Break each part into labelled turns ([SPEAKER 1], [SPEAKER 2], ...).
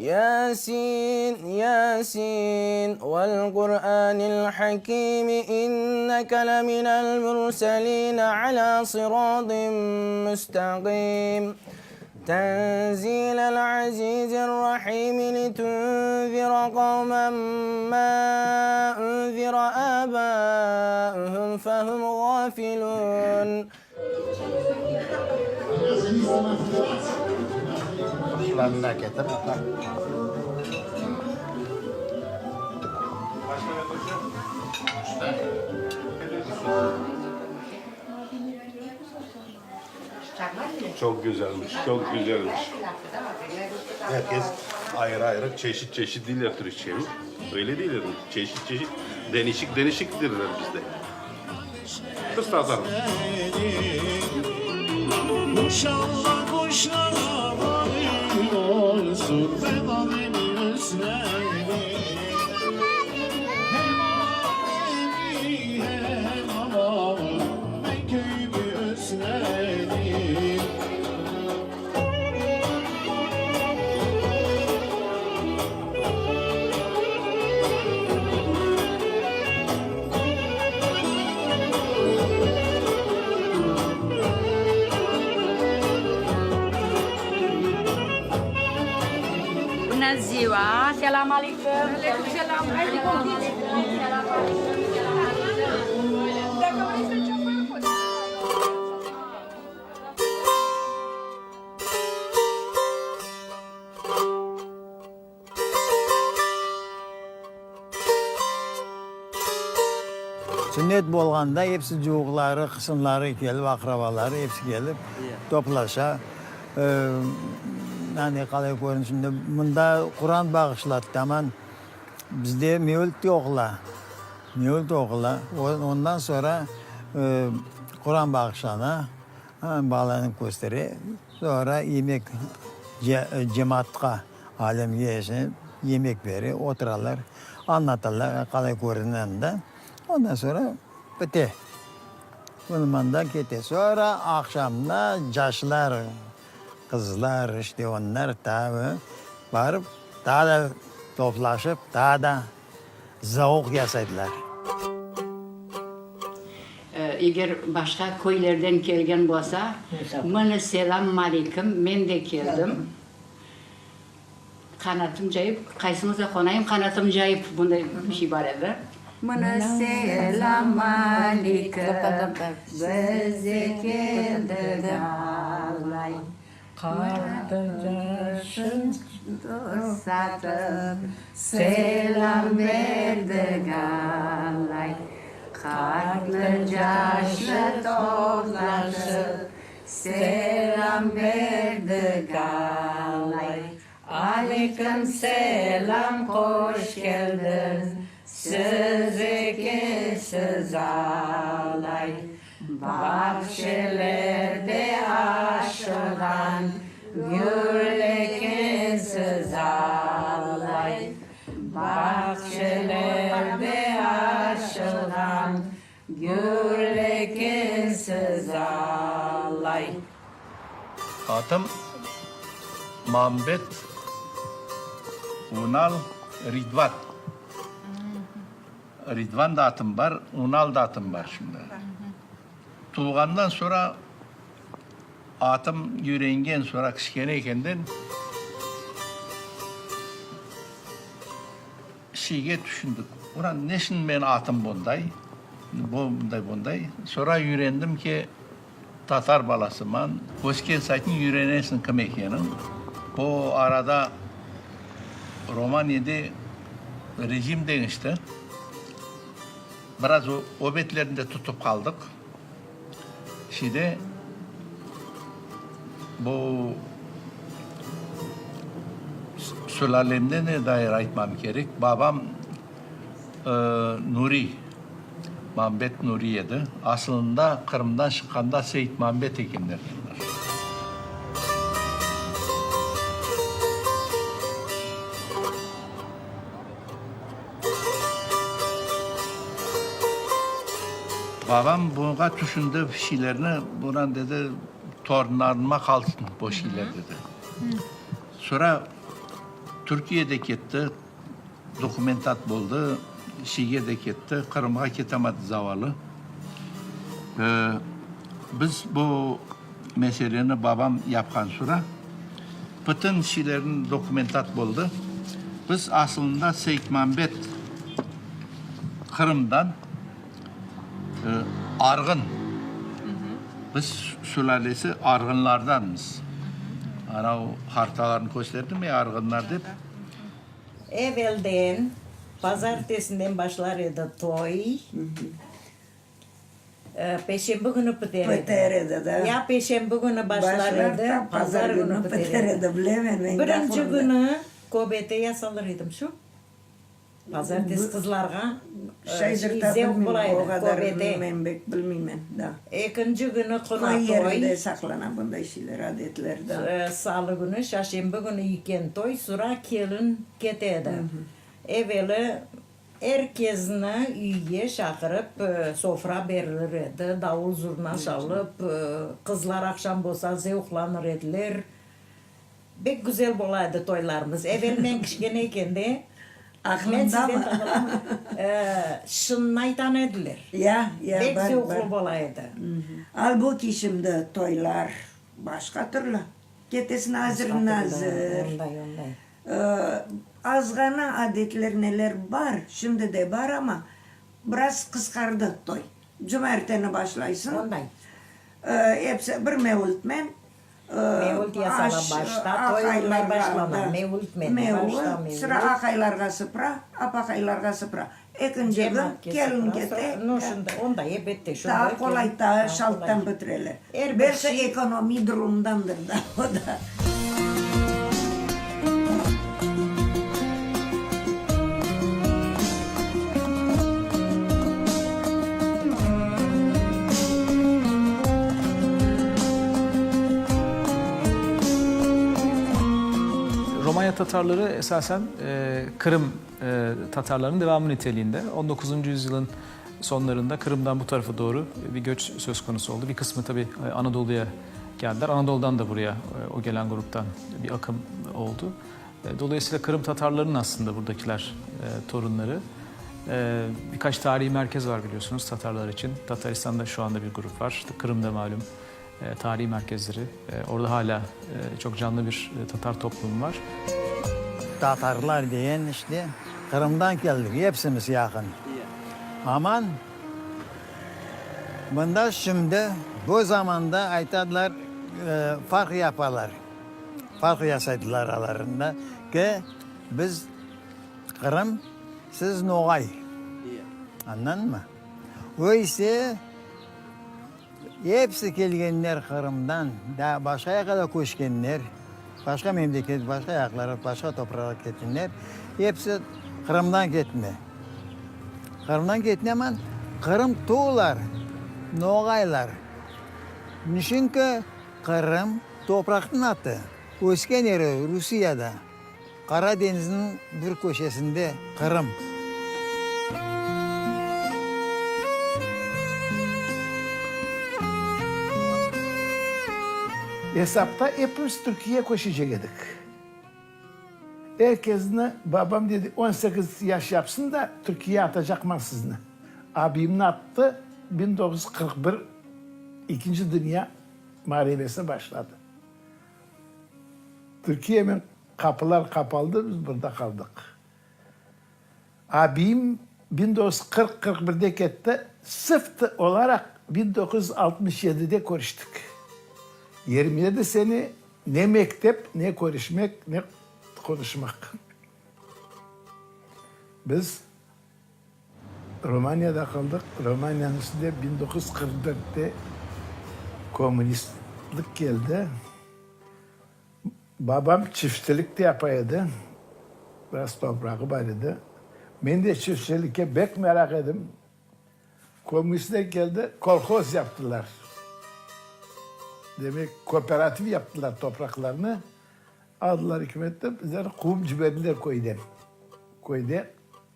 [SPEAKER 1] ياسين ياسين والقرآن الحكيم إنك لمن المرسلين على صراط مستقيم تنزيل العزيز الرحيم لتنذر قوما ما أنذر آباؤهم فهم غافلون
[SPEAKER 2] Başlarına getir.
[SPEAKER 3] Çok güzelmiş, çok güzelmiş. Herkes ayrı ayrı çeşit çeşit dil yaptırır içeri. Öyle değil, çeşit çeşit değişik değişiktirler bizde. Kız tatarım.
[SPEAKER 4] İnşallah kuşlara varır olsun Vedamin üstleri Hem alemi hem alavı Ben köyümü üstleri
[SPEAKER 5] Naziwa, Assalamualaikum. Waalaikumsalam.
[SPEAKER 2] Sünnet bo'lganda hepsi juğları, kısımları gelip, akrabaları hepsi gelip toplaşa. Yani kalay görünüşünde bunda Kur'an bağışlattı ama bizde mevlüt yokla. Mevlüt okula. Ondan sonra Kur'an bağışlana bağlanıp gösteri. Sonra yemek cemaatka alem yesin yemek veri oturarlar anlatırlar kalay görünende. Ondan sonra bitti. Bundan gitti. Sonra akşamda yaşlar kızlar işte onlar tabi varıp daha da toplaşıp daha da zavuk yaşadılar.
[SPEAKER 6] Eğer başka köylerden gelgen olsa, bana selam aleyküm, ben de geldim. Kanatım cayıp, kaysınıza konayım, kanatım cayıp, bunda bir şey var evde. Bana selam aleyküm, bize geldi galay. Kardeşim satıp, selam verdi galay. Kardeşle toplaşıp, selam verdi galay. Aleyküm selam, hoş geldin. Sizi siz alay. Bahçelerde aşılan, güllekin siz alay. Bahçelerde aşılan, güllekin siz alay.
[SPEAKER 7] Adım Muhammed Unal Ridvan. Ridvan da atım var, Unal da atım var şimdi. Tuğandan sonra atım yüreğingen sonra kişkeneyken şeyge düşündük. Ulan neşin ben atım bunday, bunday. Sonra yürendim ki Tatar balasıman, Bosken saytın yürenesin kim ekenin. Bu arada Romanya'da rejim değişti. Biraz o betlerinde tutup kaldık. Şimdi bu sülalemde ne dair aytmam gerek. Babam Nuri, Mahmud Nuri'ydi. Aslında Kırım'dan çıkanda Seyit Mahmud Ekinler. Babam buna düşündü şeylerini, buna dedi torunlarıma kalsın bu şeyler dedi. Sonra Türkiye'de ketdi, dokumentat bo'ldi, Şiye de ketdi, Kırım'a ketemedi zavallı. Biz bu meseleni babam yapkan sonra bütün şeylerin dokumentat bo'ldi. Biz aslında Seykmanbet Kırım'dan Argın. Biz sülalesi Argınlardanız. Ana o haritalarını gösterdim ya Argınlar deyip.
[SPEAKER 8] Evvelden pazartesinden başlar idi toy. Peşembe günü biterdi. Ya peşembe günü başlar idi, pazar günü biterdi. Birinci günü köbete yasalır idim şu. Pazartesi kızlarga zevk bulaydı köbete.
[SPEAKER 9] Bilmem da.
[SPEAKER 8] İkinci günü kına
[SPEAKER 9] Yerinde
[SPEAKER 8] toy.
[SPEAKER 9] saklanan bunday şeyler, adetlerde.
[SPEAKER 8] Salı günü, şaşembe günü iken toy, sonra kelin ketedi. Evveli herkesini üye şakırıp sofra verilir idi. Davul zurna çalıp, kızlar akşam bolsa zevklanır ediler. Bek güzel bolaydı toylarımız. Evvel ben kiçkeneyken de
[SPEAKER 9] Aklında mı?
[SPEAKER 8] Şınmaydan edilir.
[SPEAKER 9] Ya,
[SPEAKER 8] Bek
[SPEAKER 9] var,
[SPEAKER 8] zevklu
[SPEAKER 9] var.
[SPEAKER 8] bolaydı.
[SPEAKER 9] Halbuki şimdi toylar başka türlü. Ketesin hazır nazır.
[SPEAKER 8] Onday.
[SPEAKER 9] Azgana adetler neler var, şimdi de var ama biraz kıskardı toy. Cumartesi başlaysın.
[SPEAKER 8] Onday.
[SPEAKER 9] Hepsi bir mevlütmen.
[SPEAKER 8] Mevlüt yasala başta, toylar başlama. Mevlüt başta mevlüt.
[SPEAKER 9] Sıra akaylarga sıpra, apakaylarga sıpra. İkinci gün gelin kete.
[SPEAKER 8] Onda ebette.
[SPEAKER 9] Daha kolay, daha şalttan bitireler. Belki ekonomi durumdandır da o da.
[SPEAKER 10] Romanya Tatarları esasen Kırım Tatarlarının devamı niteliğinde. 19. yüzyılın sonlarında Kırım'dan bu tarafa doğru bir göç söz konusu oldu. Bir kısmı tabii Anadolu'ya geldiler. Anadolu'dan da buraya o gelen gruptan bir akım oldu. Dolayısıyla Kırım Tatarlarının aslında buradakiler torunları. Birkaç tarihi merkez var biliyorsunuz Tatarlar için. Tataristan'da şu anda bir grup var. İşte Kırım'da malum tarihi merkezleri. Orada hala çok canlı bir Tatar toplumu var.
[SPEAKER 2] Tatarlar diyen işte Kırım'dan geldik. Hepsimiz yakın. Aman bunda şimdi bu zamanda aytadılar fark yaparlar. Fark yasaydılar aralarında ki biz Kırım, siz Noğay. Anladın mı? O ise hepsi gelgenler Kırım'dan, daha başka yakada koşkenler, başka memleket, başka yaklara, başka toprağa gittiler. Hepsi Kırım'dan gitme. Kırım'dan gitme ama Kırım tuğlar, Noğaylar. Çünkü Kırım toprakın atı. Ösken yeri Rusya'da. Karadeniz'in bir köşesinde Kırım.
[SPEAKER 11] Hesapta hepimiz Türkiye'ye koşacaktık. Herkesine babam dedi 18 yaş yapsın da Türkiye'ye atacak mansızını. Abim ne attı? 1941 İkinci Dünya Muharebesi başladı. Türkiye'nin kapılar kapaldı, biz burada kaldık. Abim 1940-41'de gitti, sıftı olarak 1967'de konuştuk. 27 sene ne mektep, ne konuşmak, ne konuşmak. Biz Romanya'da kaldık. Romanya'nın üstünde 1944'te komünistlik geldi. Babam çiftçilik de yapıyordu. Biraz toprağı var idi. Ben de çiftçiliğe pek merak ettim. Komünistler geldi, kolhoz yaptılar. Demek kooperatif yaptılar topraklarını. Aldılar hükümetten, bizler kum cübeliler koydu.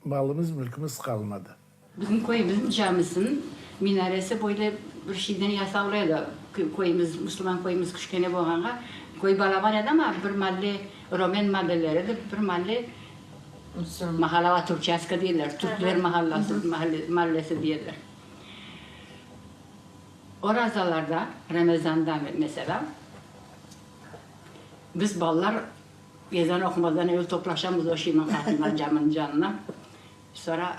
[SPEAKER 11] Malımız, mülkümüz kalmadı.
[SPEAKER 6] Bizim koyumuzun camısının minaresi böyle bir şeyden yasavlıydı. Koyumuz, Müslüman koyumuz küçükene boğanğa Koy balavar ama bir mahalle Roman mahalleleri de bir mahalle Mahalava Türkçeska değiller. Türkler mahallesi değiller. Orazalarda, Ramazan'da mesela biz ballar ezan okumadan evvel toplaşamız o şeyin katından camın canına. Sonra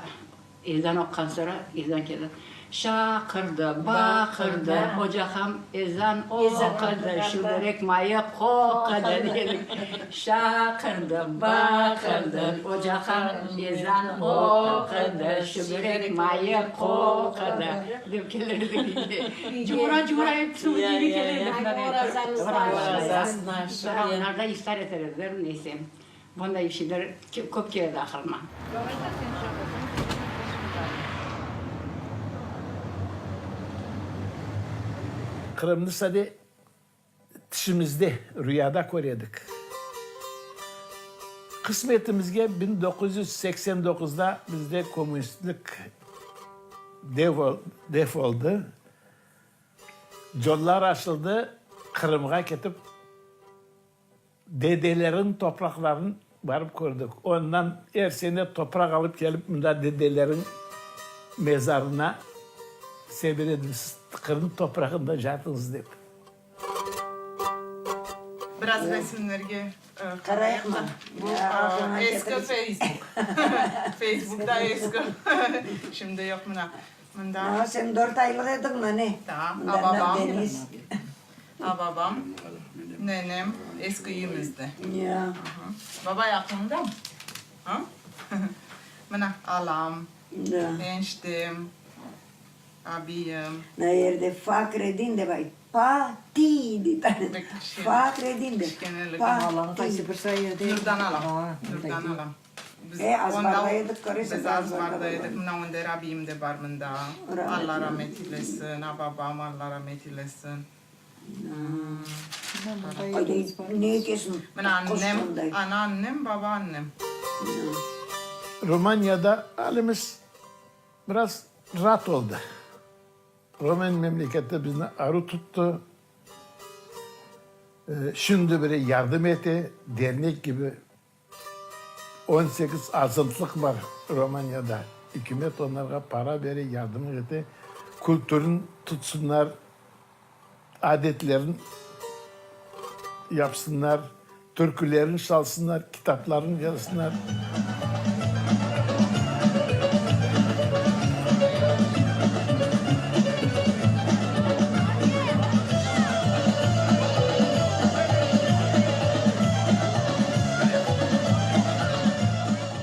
[SPEAKER 6] ezan okukan sonra ezan gelir. Şakırdı, bakırdı, ocakam ezan okudu, şu börek mayı kokudu dedik. Şakırdı, bakırdı, ocakam ezan okudu, şu börek mayı kokudu. Deyip gelirdik. Cumhura hepsi bu gibi gelirdik. Sonra onlar da iftar ederler, neyse. Bunda şeyler çok geldi aklıma.
[SPEAKER 11] Kırımlı sade dişimizde, rüyada koruyorduk. Kısmetimizge 1989'da bizde komünistlik def oldu. Yollar açıldı, Kırım'a gidip dedelerin topraklarını varıp kurduk. Ondan her sene toprak alıp gelip bunda dedelerin mezarına sebir ediniz. Kırım toprağında yatınız deyip.
[SPEAKER 12] Biraz resimlerge
[SPEAKER 9] Karayık mı?
[SPEAKER 12] Bu eski Facebook. Facebook'ta eski. Şimdi yok buna. Bunda.
[SPEAKER 9] Sen 4 aylık edin mi ne?
[SPEAKER 12] Tamam.
[SPEAKER 9] Bundan Deniz.
[SPEAKER 12] Babam, nenem eski yüzümüzde.
[SPEAKER 9] Ya.
[SPEAKER 12] Baba yakında mı? Ha? Buna alam,
[SPEAKER 9] Ya.
[SPEAKER 12] eniştem, abim.
[SPEAKER 9] Ne yerde Fakreddin de bay. Pati di tane. Fakreddin de. Pati.
[SPEAKER 12] Nurdan alam. Nurdan alam.
[SPEAKER 9] Azbarda yedik karısı.
[SPEAKER 12] Biz Azbarda yedik. Buna onda Rabbim de var bunda. Allah rahmet eylesin. Babam Allah rahmet eylesin.
[SPEAKER 9] Ne kesin?
[SPEAKER 12] Ben annem, babaannem.
[SPEAKER 11] Romanya'da halimiz biraz rahat oldu. Roman memlekette bizi arı tuttu. Şimdi böyle yardım etti. Dernek gibi 18 azınlık var Romanya'da. Hükümet onlara para veriyor, yardım etti. Kültürün tutsunlar, adetlerin yapsınlar, türkülerin çalsınlar, kitapların yazsınlar.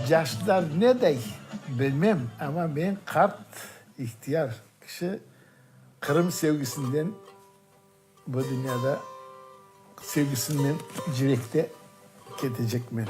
[SPEAKER 11] Yaşlılar ne dey bilmem ama ben kart ihtiyar kişi Kırım sevgisinden bu dünyada sevgisinden cirekte ketecek ben.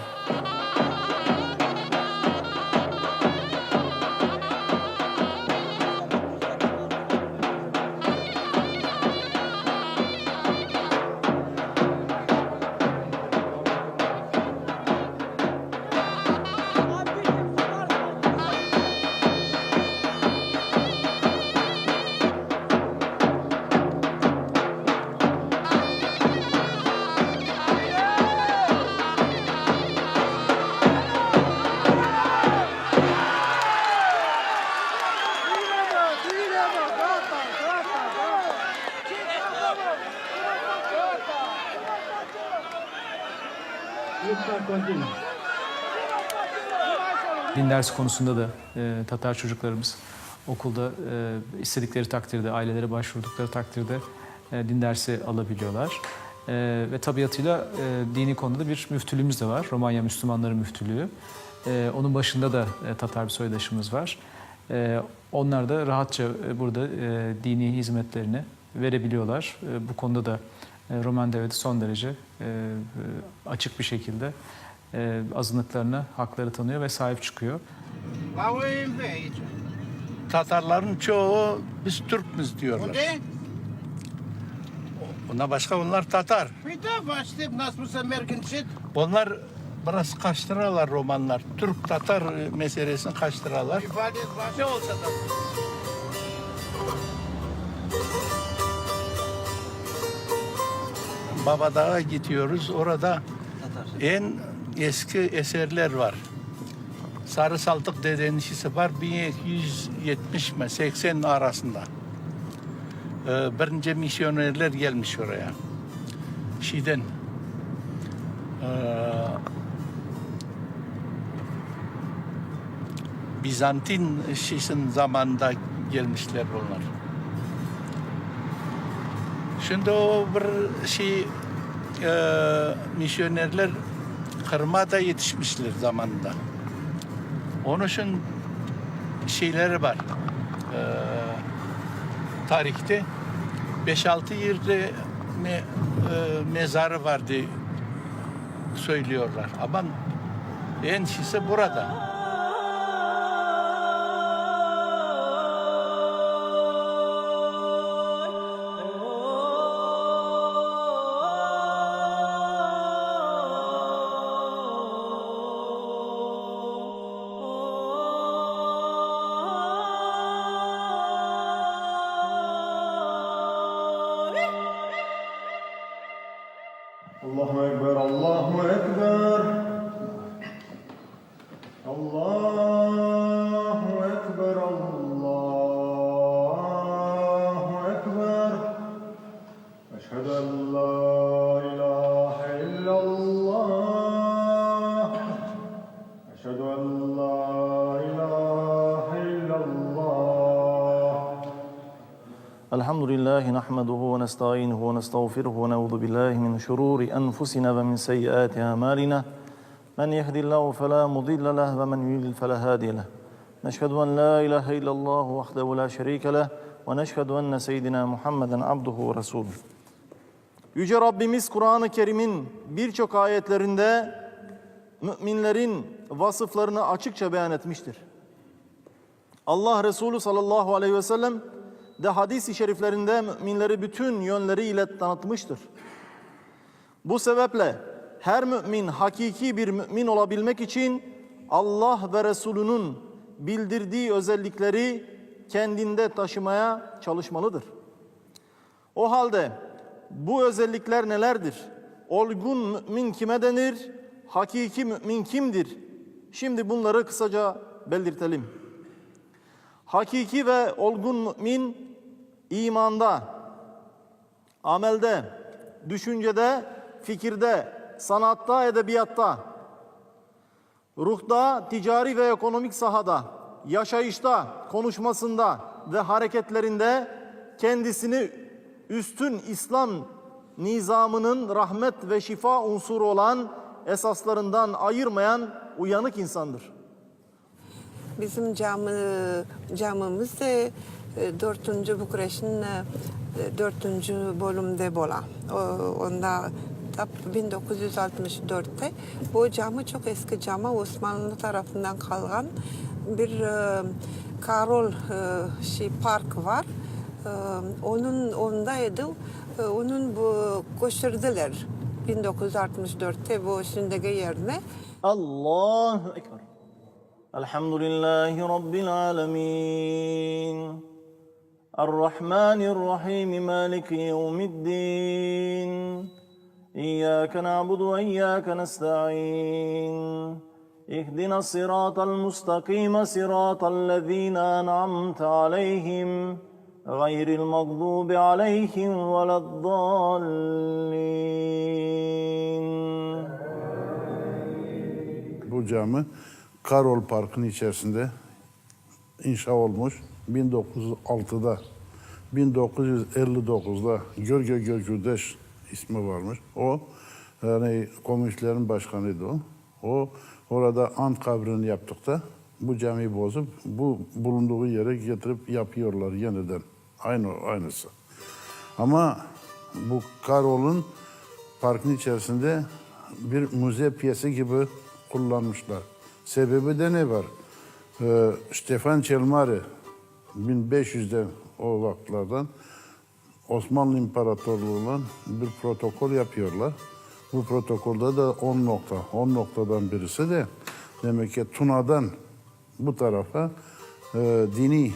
[SPEAKER 10] Din dersi konusunda da Tatar çocuklarımız okulda istedikleri takdirde, ailelere başvurdukları takdirde din dersi alabiliyorlar. Ve tabiatıyla dini konuda bir müftülüğümüz de var. Romanya Müslümanları Müftülüğü. Onun başında da Tatar bir soydaşımız var. Onlar da rahatça burada dini hizmetlerini verebiliyorlar. Bu konuda da Roman devleti son derece açık bir şekilde azınlıklarına hakları tanıyor ve sahip çıkıyor.
[SPEAKER 7] Tatarların çoğu biz Türk'üz diyorlar. Ondan başka onlar Tatar. Onlar biraz kaçtıralar romanlar. Türk-Tatar meselesini kaçtıralar. Ne olsa da. Babadağ'a gidiyoruz. Orada en eski eserler var. Sarı Saltık Dedenişisi var. 1270 mi 80 arasında. Birinci misyonerler gelmiş oraya. Şeyden Bizantin şişin zamanında gelmişler bunlar. Şimdi o bir misyonerler Kırım'a da yetişmişler zamanında. Onun için şeyleri var. Tarihte 5-6 yerde mezarı vardı söylüyorlar. Ama en şeysi burada.
[SPEAKER 4] Allahu Ekber, Allahu Ekber. Allahu Ekber, Allahu Ekber. Eşhedü en la ilahe illallah. Eşhedü en la ilahe illallah.
[SPEAKER 13] Elhamdülillahi nahmeduhu ve nesta'inuhu ve nestağfiruhu ve na'udhu billahi min şururi enfusina ve min seyyiati amalina. Men yehdillahu fela mudille leh ve men yudlil fela hadiye leh. Neşhedü en la ilahe illallah vahdehu la şerike leh ve neşhedü enne seyyidina Muhammeden abduhu ve resuluhu. Yüce Rabbimiz Kur'an-ı Kerim'in birçok ayetlerinde müminlerin vasıflarını açıkça beyan etmiştir. Allah Resulü sallallahu aleyhi ve sellem de hadis-i şeriflerinde müminleri bütün yönleriyle tanıtmıştır. Bu sebeple her mümin hakiki bir mümin olabilmek için Allah ve Resulünün bildirdiği özellikleri kendinde taşımaya çalışmalıdır. O halde bu özellikler nelerdir? Olgun mümin kime denir? Hakiki mümin kimdir? Şimdi bunları kısaca belirtelim. Hakiki ve olgun mümin imanda, amelde, düşüncede, fikirde, sanatta, edebiyatta, ruhta, ticari ve ekonomik sahada, yaşayışta, konuşmasında ve hareketlerinde kendisini üstün İslam nizamının rahmet ve şifa unsuru olan esaslarından ayırmayan uyanık insandır.
[SPEAKER 14] Bizim camımız 4. Bukareş'in 4. bölümde bola. Onda 1964'te bu camı çok eski cama Osmanlı tarafından kalan bir Karol park var. Ondaydı. Onun bu koşturdular 1964'te bu şimdiki yerine.
[SPEAKER 13] Allahu Ekber. Elhamdülillahi Rabbil alemin. Errahmanirrahim. Maliki yevmiddin. İyyâke na'budu ve iyyâke nesta'in. İhdina sıratal mustakîme sıratallezîne en'amte aleyhim. Gayril mağdubi aleyhim veleddallin.
[SPEAKER 15] Bu cami Karol Park'ın içerisinde inşa olmuş. 1906'da, 1959'da Gölge Gölgürdeş ismi varmış. O yani komünistlerin başkanıydı o. O orada ant kabrini yaptıkta bu camiyi bozup bu bulunduğu yere getirip yapıyorlar yeniden. Aynısı. Ama bu Karol'un parkın içerisinde bir müze piyesi gibi kullanmışlar. Sebebi de ne var? Stefan Çelmari 1500'de o vakitlerden Osmanlı İmparatorluğu'na bir protokol yapıyorlar. Bu protokolde de 10 nokta. 10 noktadan birisi de demek ki Tuna'dan bu tarafa dini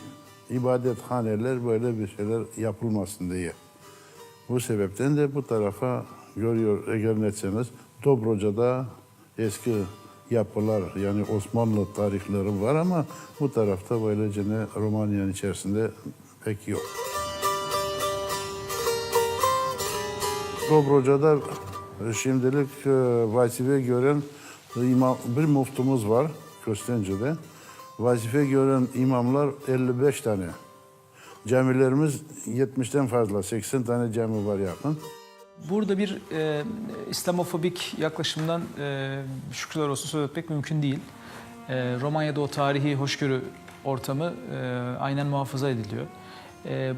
[SPEAKER 15] ibadethaneler böyle bir şeyler yapılmasın diye. Bu sebepten de bu tarafa görüyor eğer netseniz Dobroca'da eski yapılar yani Osmanlı tarihleri var ama bu tarafta böylece Romanya'nın içerisinde pek yok. Dobroca'da şimdilik vazife gören bir muftumuz var Köstence'de. Vazife gören imamlar 55 tane. Camilerimiz 70'ten fazla, 80 tane cami var yakın.
[SPEAKER 10] Burada bir İslamofobik yaklaşımdan şükürler olsun söz etmek mümkün değil. Romanya'da o tarihi hoşgörü ortamı aynen muhafaza ediliyor.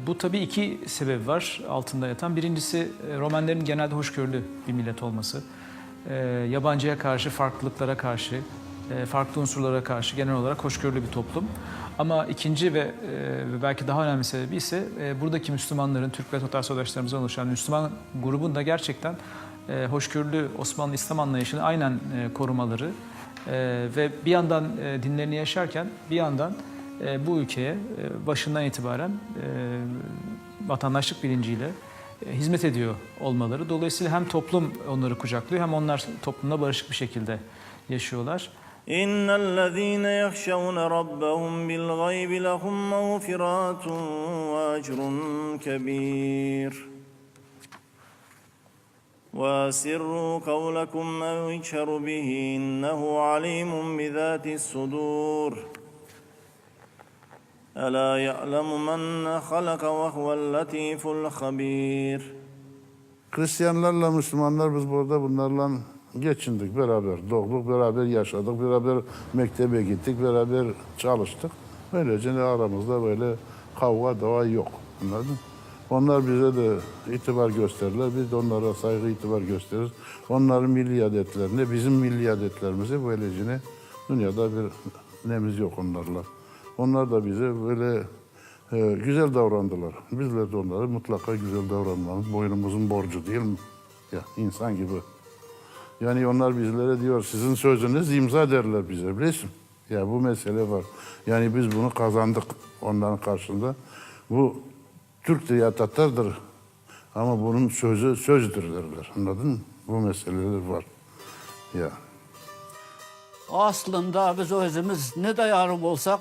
[SPEAKER 10] Bu tabii iki sebebi var altında yatan. Birincisi Romenlerin genelde hoşgörülü bir millet olması. Yabancıya karşı, farklılıklara karşı, farklı unsurlara karşı genel olarak hoşgörülü bir toplum. Ama ikinci ve belki daha önemli sebebi ise buradaki Müslümanların, Türk ve Tatar soydaşlarımızdan oluşan Müslüman grubun da gerçekten hoşgörülü Osmanlı İslam anlayışını aynen korumaları ve bir yandan dinlerini yaşarken bir yandan bu ülkeye başından itibaren vatandaşlık bilinciyle hizmet ediyor olmaları. Dolayısıyla hem toplum onları kucaklıyor hem onlar toplumda barışık bir şekilde yaşıyorlar.
[SPEAKER 13] إن الذين يخشون ربهم بالغيب لهم مغفرات وأجر كبير وأسروا قولكم أو اجهروا به إنه عليم بذات الصدور ألا يعلم من خلق وهو اللطيف الخبير.
[SPEAKER 15] Hristiyanlarla Müslümanlar biz burada bunlarla geçindik beraber, doğduk, beraber yaşadık, beraber mektebe gittik, beraber çalıştık. Böylece aramızda böyle kavga dava yok. Anladın? Onlar bize de itibar gösterirler, biz de onlara saygı itibar gösteririz. Onların milli adetlerine, bizim milli adetlerimize böylece dünyada bir nemiz yok onlarla. Onlar da bize böyle güzel davrandılar. Bizler de onlara mutlaka güzel davranmamız boynumuzun borcu değil mi? Ya insan gibi. Yani onlar bizlere diyor sizin sözünüz imza derler bize biliyorsun. Ya bu mesele var. Yani biz bunu kazandık onların karşısında. Bu Türk'tür ya Tatar'dır ama bunun sözü sözdür derler. Anladın mı? Bu meseleler var. Ya.
[SPEAKER 16] Aslında biz özümüz ne de yarım olsak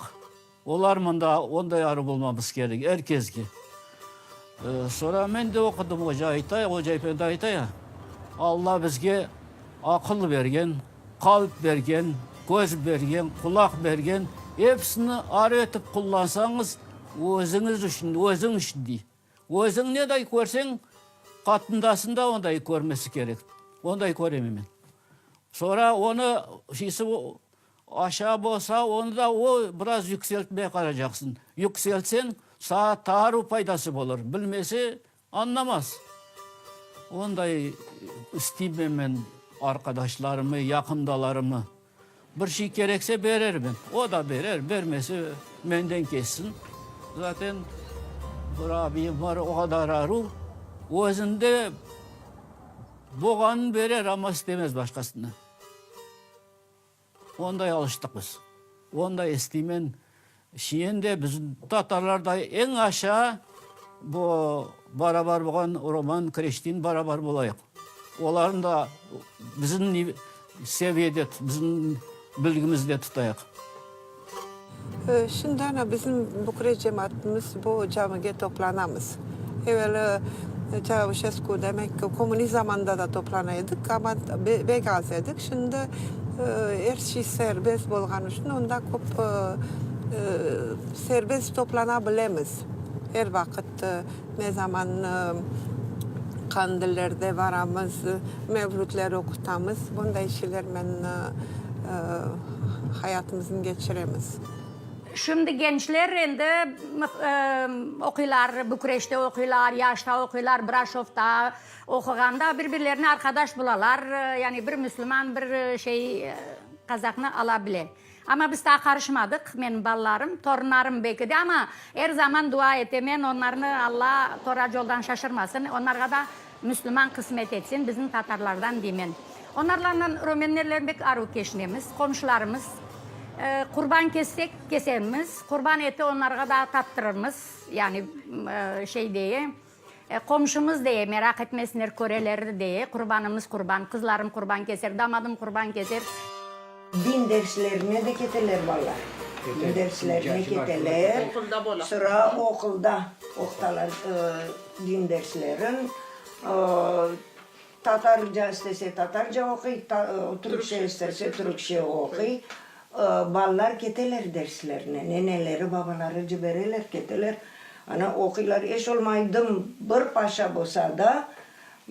[SPEAKER 16] olarmın da onda yarım olmamız gerek herkes ki. Sonra ben de okudum Hoca Efendi ayta Allah bizge akıl vergen, kalp vergen, göz vergen, kulak vergen hepsini öğretip kullansanız özünüz için, özün için değil. Özün ne de görsen katındasında ondayı görmesi gerek. Ondayı göremem. Sonra onu aşağı olsa onu da o biraz yükseltmeye kalacaksın. Yükseltsen sana taarruf faydası olur. Bilmesi anlamaz. Ondayı isteyeyim ben arkadaşlarımı, yakındalarımı. Bir şey gerekse verir ben. O da verir, vermesi benden kessin. Zaten bir abim var o kadar arı. Özünde boğan verir ama istemez başkasını. Onda alıştık biz. Onda istemen şeyinde bizim Tatarlarda en aşağı bu beraber boğan Roman Kreştin beraber bulayık. Onların da bizim seviyede, bizim bilgimizde tutayık.
[SPEAKER 14] Şimdi bizim Bukarest cemaatimiz bu camiye toplanamız. Evvel Çavuşescu demek ki komünist zamanda da toplanaydık ama begazaydık. Şimdi her şey serbest bolğan için onda çok serbest toplanabilemiz. Her vakit ne zaman kandillerde varamız, mevlütleri okutamız. Bunday şeyler ben hayatımızın geçiremiz.
[SPEAKER 5] Şimdi gençler indi okuyorlar, Bukarest'te okuyorlar, yaşta okuyorlar, Braşov'da okuganda birbirlerine arkadaş bulalar. Yani bir Müslüman bir Kazak'ını alabilir. Ama biz daha karışmadık. Benim ballarım, torunlarım belki de ama her zaman dua etemen onlarını Allah toracı yoldan şaşırmasın. Onlara da Müslüman kısmet etsin bizim Tatarlardan demen. Onlarla Romenlerle pek arı geçinemiz, komşularımız. Kurban kesemiz, kurban eti onlara da tattırırız. Yani diye Komşumuz diye merak etmesinler köreleri diye. Kurbanımız kurban, kızlarım kurban keser, damadım kurban keser.
[SPEAKER 9] Din derslerine de keteler valla. Din derslerine keteler. Sıra okulda oktalar din derslerin. Tatarca istese Tatarca okuy, Türkçe isterse Türkçe okuy. Ballar keteler derslerine. Neneleri, babaları cibereler keteler. Ana okuylar eş olmaydım bir paşa bolsa da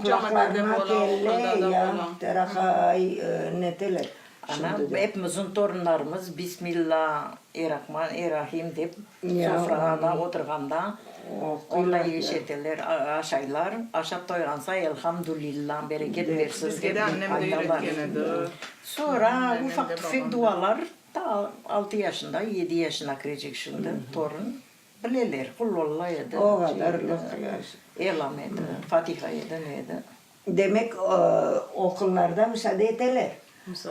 [SPEAKER 9] kulaklarına kelle ya terakay neteler.
[SPEAKER 8] Ana hepimizin torunlarımız Bismillahirrahmanirrahim deyip sofrada oturganda onda yeşeteler, aşaylar. Aşap toygansa elhamdülillah bereket versin.
[SPEAKER 12] Bizde annem de öğretkenedi.
[SPEAKER 8] Sonra ufak tefek dualar da 6 yaşında, 7 yaşına girecek şimdi torun. Bileler, kullallaydı.
[SPEAKER 9] O kadarlık.
[SPEAKER 8] Elamedi, Fatiha'ydı neydi?
[SPEAKER 9] Demek okullarda müsaade eteler.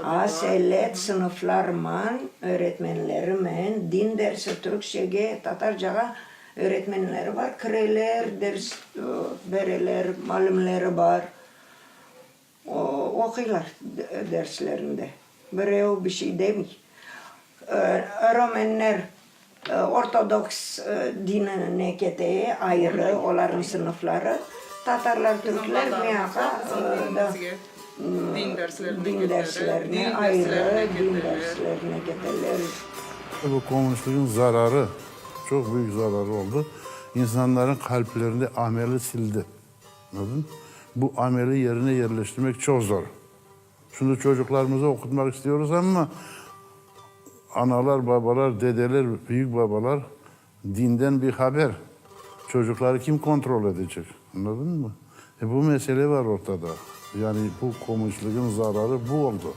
[SPEAKER 9] Aselet sınıflarman, öğretmenlerimen, din dersi Türkçe'ye, Tatarca'a öğretmenleri var. Kreler, ders vereler, malumları var. Okuylar derslerinde. Buraya bir şey demek. Romenler Ortodoks dinine keteye ayrı onların sınıfları. Tatarlar, Türkler miyaka da din derslerine ayrı, din derslerine keteler.
[SPEAKER 15] Bu komünistliğin zararı, çok büyük zararı oldu. İnsanların kalplerinde ameli sildi. Anladın? Bu ameli yerine yerleştirmek çok zor. Şimdi çocuklarımızı okutmak istiyoruz ama analar, babalar, dedeler, büyük babalar dinden bir haber. Çocukları kim kontrol edecek? Anladın mı? Bu mesele var ortada. Yani bu komünistliğin zararı bu oldu.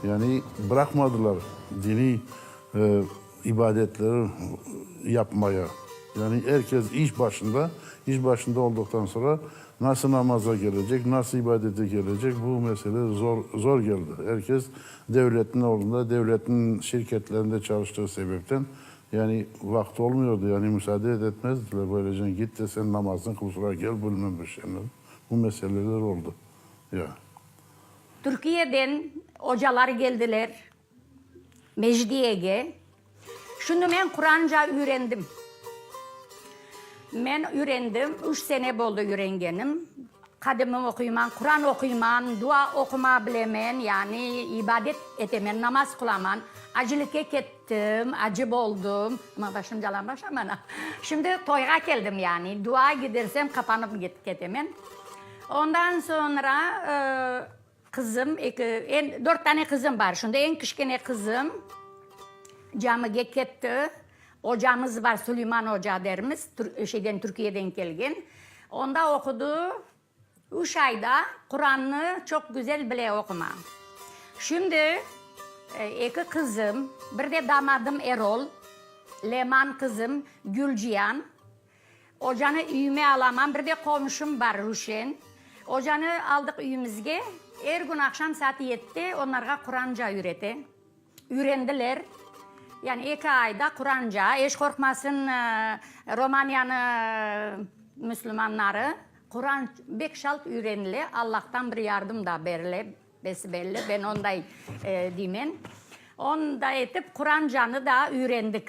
[SPEAKER 15] Yani bırakmadılar dini ibadetleri yapmaya. Yani herkes iş başında. İş başında olduktan sonra nasıl namaza gelecek, nasıl ibadete gelecek bu mesele zor geldi. Herkes devletin oğlunda, devletin şirketlerinde çalıştığı sebepten yani vakti olmuyordu. Yani müsaade etmezdiler. Böylece git de sen namazını kıl sonra gel bilmem bir şeyler. Bu meseleler oldu. Ya.
[SPEAKER 5] Türkiye'den hocalar geldiler. Mecdiye'ye. Şunu ben Kur'anca öğrendim. Ben öğrendim. 3 sene oldu öğrengenim. Kadımı okuyman, Kur'an okuyman, dua okuma bilemen, yani ibadet etemen, namaz kılaman. Acılık ettim, acı oldum. Ama başım calan başamana. Şimdi toyga geldim yani. Dua gidersem kapanıp getemen. Ondan sonra kızım, 4 tane kızım var. Şimdi en küçük kızım camiye gitti. Hocamız var, Süleyman Hoca derimiz, Türkiye'den gelgen. Onda okudu. 3 ayda Kur'an'ı çok güzel bile okuma. Şimdi 2 kızım, bir de damadım Erol, Leman kızım Gülcihan. Hocanı üyüme alamam, bir de komşum var Ruşen. Hocanı aldık üyümüzge. Her gün akşam saat 7'de onlara Kur'anca öğrendiler. Yani 2 ayda Kur'anca, eş korkmasın Romanya'nın Müslümanları Kur'an 5 şalt öğrenili. Allah'tan bir yardım da belli. Ben onday dimen. Onda etip Kur'anca'nı da öğrendik.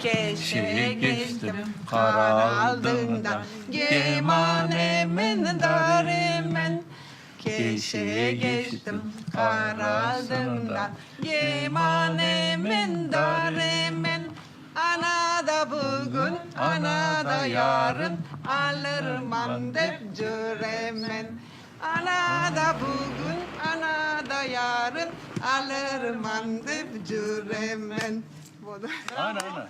[SPEAKER 7] Keşe geçtim karaldığında Gemanemin daremen. Keşe geçtim karaldığında Gemanemin daremen. Ana da bugün, ana da yarın alırım andep cüremen. Ana da bugün, ana da yarın alırım andep cüremen.
[SPEAKER 3] Ana.